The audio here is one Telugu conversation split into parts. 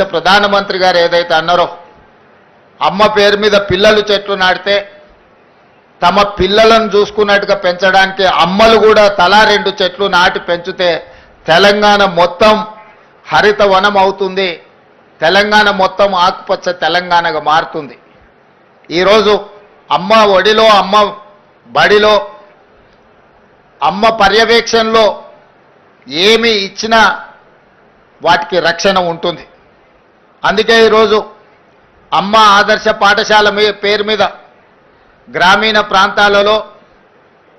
ప్రధానమంత్రి గారు ఏదైతే అన్నారో అమ్మ పేరు మీద పిల్లలు చెట్లు నాటితే తమ పిల్లలను చూసుకున్నట్టుగా పెంచడానికి అమ్మలు కూడా తలా 2 చెట్లు నాటి పెంచితే తెలంగాణ మొత్తం హరిత వనం అవుతుంది. తెలంగాణ మొత్తం ఆకుపచ్చ తెలంగాణగా మారుతుంది. ఈరోజు అమ్మ ఒడిలో, అమ్మ బడిలో, అమ్మ పర్యవేక్షణలో ఏమి ఇచ్చినా వాటికి రక్షణ ఉంటుంది. అందుకే ఈరోజు అమ్మ ఆదర్శ పాఠశాల పేరు మీద గ్రామీణ ప్రాంతాలలో,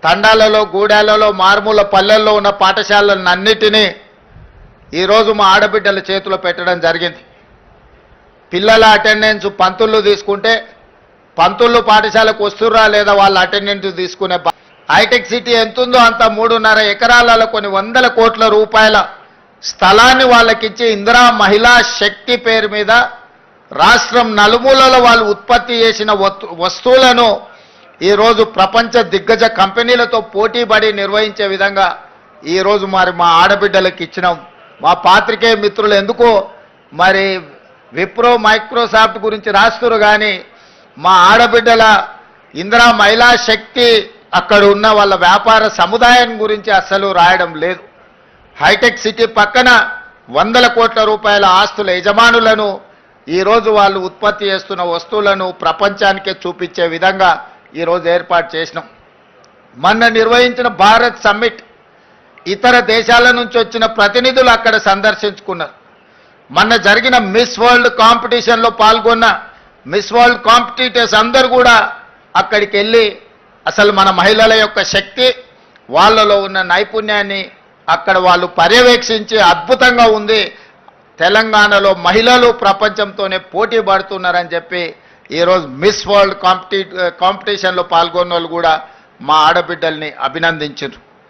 తండాలలో, గూడాలలో, మారుమూల పల్లెల్లో ఉన్న పాఠశాలలన్నిటినీ ఈరోజు మా ఆడబిడ్డల చేతిలో పెట్టడం జరిగింది. పిల్లల అటెండెన్స్ పంతులు తీసుకుంటే పంతులు పాఠశాలకు వస్తుర్రా లేదా వాళ్ళ అటెండెన్స్ తీసుకునే హైటెక్ సిటీ ఎంతుందో అంత 3.5 ఎకరాలలో కొన్ని వందల కోట్ల రూపాయల స్థలాన్ని వాళ్ళకిచ్చి ఇందిరా మహిళా శక్తి పేరు మీద రాష్ట్రం నలుమూలలో వాళ్ళు ఉత్పత్తి చేసిన వస్తువులను ఈరోజు ప్రపంచ దిగ్గజ కంపెనీలతో పోటీపడి నిర్వహించే విధంగా ఈరోజు మరి మా ఆడబిడ్డలకు ఇచ్చినాం. మా పాత్రికేయ మిత్రులు ఎందుకో మరి విప్రో, మైక్రోసాఫ్ట్ గురించి రాస్తున్నారు, కానీ మా ఆడబిడ్డల ఇందిరా మహిళా శక్తి అక్కడ ఉన్న వాళ్ళ వ్యాపార సముదాయం గురించి అస్సలు రాయడం లేదు. హైటెక్ సిటీ పక్కన వందల కోట్ల రూపాయల ఆస్తుల యజమానులను ఈరోజు వాళ్ళు ఉత్పత్తి చేస్తున్న వస్తువులను ప్రపంచానికే చూపించే విధంగా ఈరోజు ఏర్పాటు చేసినాం. మొన్న నిర్వహించిన భారత్ సమ్మిట్ ఇతర దేశాల నుంచి వచ్చిన ప్రతినిధులు అక్కడ సందర్శించుకున్నారు. మొన్న జరిగిన మిస్ వరల్డ్ కాంపిటీషన్లో పాల్గొన్న మిస్ వరల్డ్ కాంపిటీటర్స్ అందరూ కూడా అక్కడికి వెళ్ళి అసలు మన మహిళల యొక్క శక్తి, వాళ్ళలో ఉన్న నైపుణ్యాన్ని అక్కడ వాళ్ళు పర్యవేక్షించి అద్భుతంగా ఉంది, తెలంగాణలో మహిళలు ప్రపంచంతోనే పోటీ పడుతున్నారని చెప్పి ఈరోజు మిస్ వరల్డ్ కాంపిటీషన్లో పాల్గొన్న వాళ్ళు కూడా మా ఆడబిడ్డల్ని అభినందించారు.